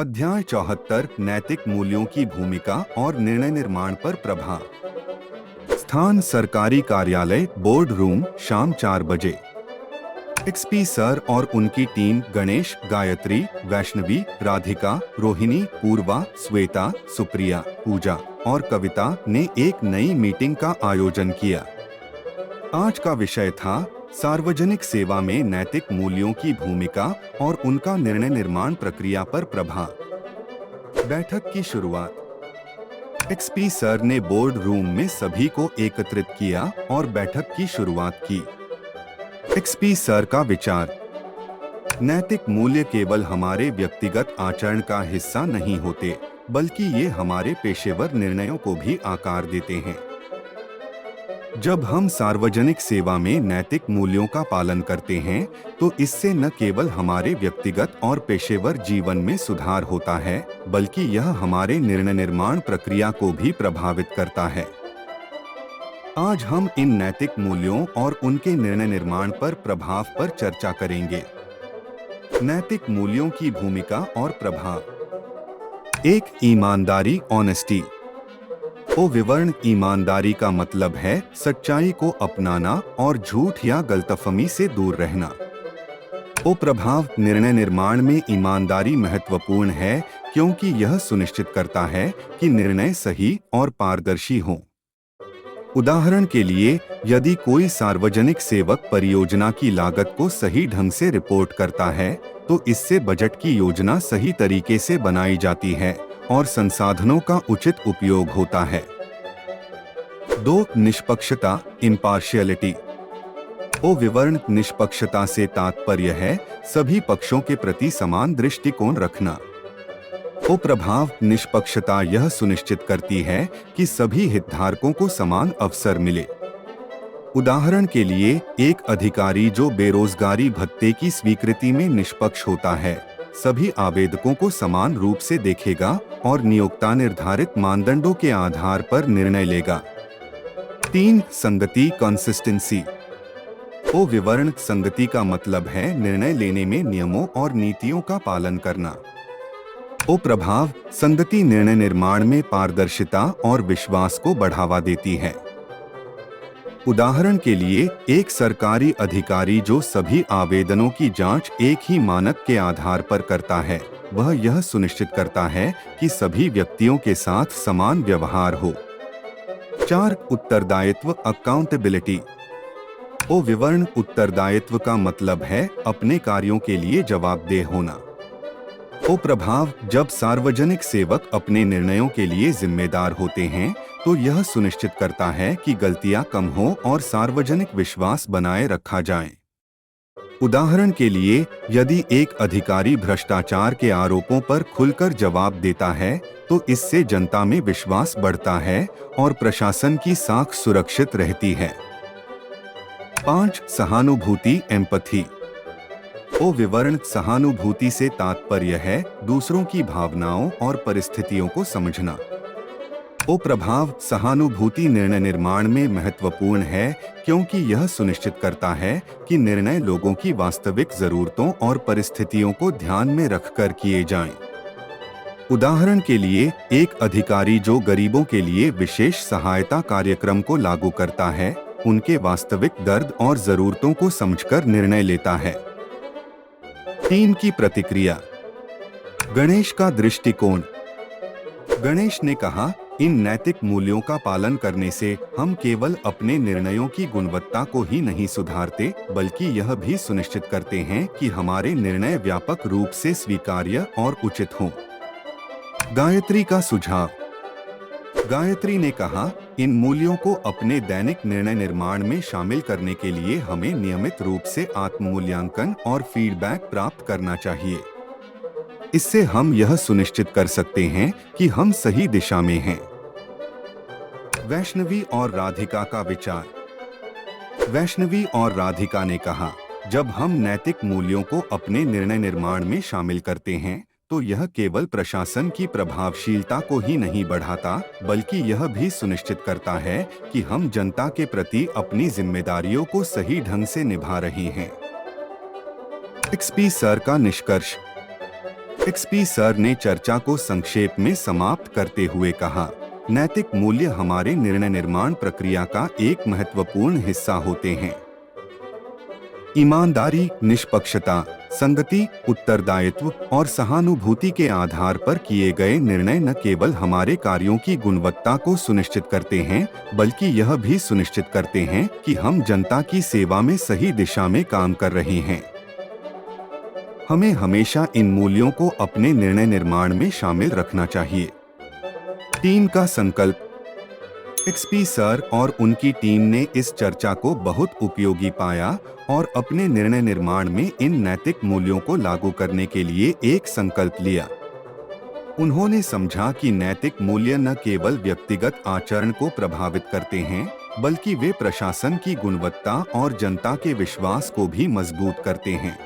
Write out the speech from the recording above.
अध्याय 74 नैतिक मूल्यों की भूमिका और निर्णय निर्माण पर प्रभाव। स्थान सरकारी कार्यालय बोर्ड रूम शाम 4 बजे। एक्सपी सर और उनकी टीम गणेश, गायत्री, वैष्णवी, राधिका, रोहिणी, पूर्वा, श्वेता, सुप्रिया, पूजा और कविता ने एक नई मीटिंग का आयोजन किया। आज का विषय था सार्वजनिक सेवा में नैतिक मूल्यों की भूमिका और उनका निर्णय निर्माण प्रक्रिया पर प्रभाव। बैठक की शुरुआत। एक्सपी सर ने बोर्ड रूम में सभी को एकत्रित किया और बैठक की शुरुआत की। एक्सपी सर का विचार। नैतिक मूल्य केवल हमारे व्यक्तिगत आचरण का हिस्सा नहीं होते, बल्कि ये हमारे पेशेवर निर्णयों को भी आकार देते हैं। जब हम सार्वजनिक सेवा में नैतिक मूल्यों का पालन करते हैं, तो इससे न केवल हमारे व्यक्तिगत और पेशेवर जीवन में सुधार होता है, बल्कि यह हमारे निर्णय निर्माण प्रक्रिया को भी प्रभावित करता है। आज हम इन नैतिक मूल्यों और उनके निर्णय निर्माण पर प्रभाव पर चर्चा करेंगे। नैतिक मूल्यों की भूमिका और प्रभाव। 1. ईमानदारी, ऑनेस्टी। विवरण। ईमानदारी का मतलब है सच्चाई को अपनाना और झूठ या गलतफहमी से दूर रहना। प्रभाव। निर्णय निर्माण में ईमानदारी महत्वपूर्ण है, क्योंकि यह सुनिश्चित करता है कि निर्णय सही और पारदर्शी हों। उदाहरण के लिए, यदि कोई सार्वजनिक सेवक परियोजना की लागत को सही ढंग से रिपोर्ट करता है, तो इससे बजट की योजना सही तरीके से बनाई जाती है और संसाधनों का उचित उपयोग होता है। 2. निष्पक्षता, इम्पार्शियलिटी। विवरण। निष्पक्षता से तात्पर्य है सभी पक्षों के प्रति समान दृष्टिकोण रखना। प्रभाव। निष्पक्षता यह सुनिश्चित करती है कि सभी हितधारकों को समान अवसर मिले। उदाहरण के लिए, एक अधिकारी जो बेरोजगारी भत्ते की स्वीकृति में निष्पक्ष होता है, सभी आवेदकों को समान रूप से देखेगा और नियोक्ता निर्धारित मानदंडों के आधार पर निर्णय लेगा। 3. संगति, कंसिस्टेंसी। विवरण। संगति का मतलब है निर्णय लेने में नियमों और नीतियों का पालन करना। प्रभाव। संगति निर्णय निर्माण में पारदर्शिता और विश्वास को बढ़ावा देती है। उदाहरण के लिए, एक सरकारी अधिकारी जो सभी आवेदनों की जांच एक ही मानक के आधार पर करता है, वह यह सुनिश्चित करता है कि सभी व्यक्तियों के साथ समान व्यवहार हो। 4. उत्तरदायित्व, अकाउंटेबिलिटी। विवरण। उत्तरदायित्व का मतलब है अपने कार्यों के लिए जवाबदेह होना। प्रभाव। जब सार्वजनिक सेवक अपने निर्णयों के लिए जिम्मेदार होते हैं, तो यह सुनिश्चित करता है कि गलतियां कम हो और सार्वजनिक विश्वास बनाए रखा जाए। उदाहरण के लिए, यदि एक अधिकारी भ्रष्टाचार के आरोपों पर खुलकर जवाब देता है, तो इससे जनता में विश्वास बढ़ता है और प्रशासन की साख सुरक्षित रहती है। 5. सहानुभूति, एम्पैथी। विवरण। सहानुभूति से तात्पर्य है दूसरों की भावनाओं और परिस्थितियों को समझना। प्रभाव। सहानुभूति निर्णय निर्माण में महत्वपूर्ण है, क्योंकि यह सुनिश्चित करता है कि निर्णय लोगों की वास्तविक जरूरतों और परिस्थितियों को ध्यान में रखकर किए जाएं। उदाहरण के लिए, एक अधिकारी जो गरीबों के लिए विशेष सहायता कार्यक्रम को लागू करता है, उनके वास्तविक दर्द और जरूरतों को समझकर निर्णय लेता है। टीम की प्रतिक्रिया। गणेश का दृष्टिकोण। गणेश ने कहा, इन नैतिक मूल्यों का पालन करने से हम केवल अपने निर्णयों की गुणवत्ता को ही नहीं सुधारते, बल्कि यह भी सुनिश्चित करते हैं कि हमारे निर्णय व्यापक रूप से स्वीकार्य और उचित हों। गायत्री का सुझाव। गायत्री ने कहा, इन मूल्यों को अपने दैनिक निर्णय निर्माण में शामिल करने के लिए हमें नियमित रूप से आत्म-मूल्यांकन और फीडबैक प्राप्त करना चाहिए। इससे हम यह सुनिश्चित कर सकते हैं कि हम सही दिशा में हैं। वैष्णवी और राधिका का विचार। वैष्णवी और राधिका ने कहा, जब हम नैतिक मूल्यों को अपने निर्णय निर्माण में शामिल करते हैं, तो यह केवल प्रशासन की प्रभावशीलता को ही नहीं बढ़ाता, बल्कि यह भी सुनिश्चित करता है कि हम जनता के प्रति अपनी जिम्मेदारियों को सही ढंग से निभा रहे हैं। एक्सपी सर का निष्कर्ष। एक्सपी सर ने चर्चा को संक्षेप में समाप्त करते हुए कहा, नैतिक मूल्य हमारे निर्णय निर्माण प्रक्रिया का एक महत्वपूर्ण हिस्सा होते हैं। ईमानदारी, निष्पक्षता, संगति, उत्तरदायित्व और सहानुभूति के आधार पर किए गए निर्णय न केवल हमारे कार्यों की गुणवत्ता को सुनिश्चित करते हैं, बल्कि यह भी सुनिश्चित करते हैं कि हम जनता की सेवा में सही दिशा में काम कर रहे हैं। हमें हमेशा इन मूल्यों को अपने निर्णय निर्माण में शामिल रखना चाहिए। टीम का संकल्प। एक्सपी सर और उनकी टीम ने इस चर्चा को बहुत उपयोगी पाया और अपने निर्णय निर्माण में इन नैतिक मूल्यों को लागू करने के लिए एक संकल्प लिया। उन्होंने समझा कि नैतिक मूल्य न केवल व्यक्तिगत आचरण को प्रभावित करते हैं, बल्कि वे प्रशासन की गुणवत्ता और जनता के विश्वास को भी मजबूत करते हैं।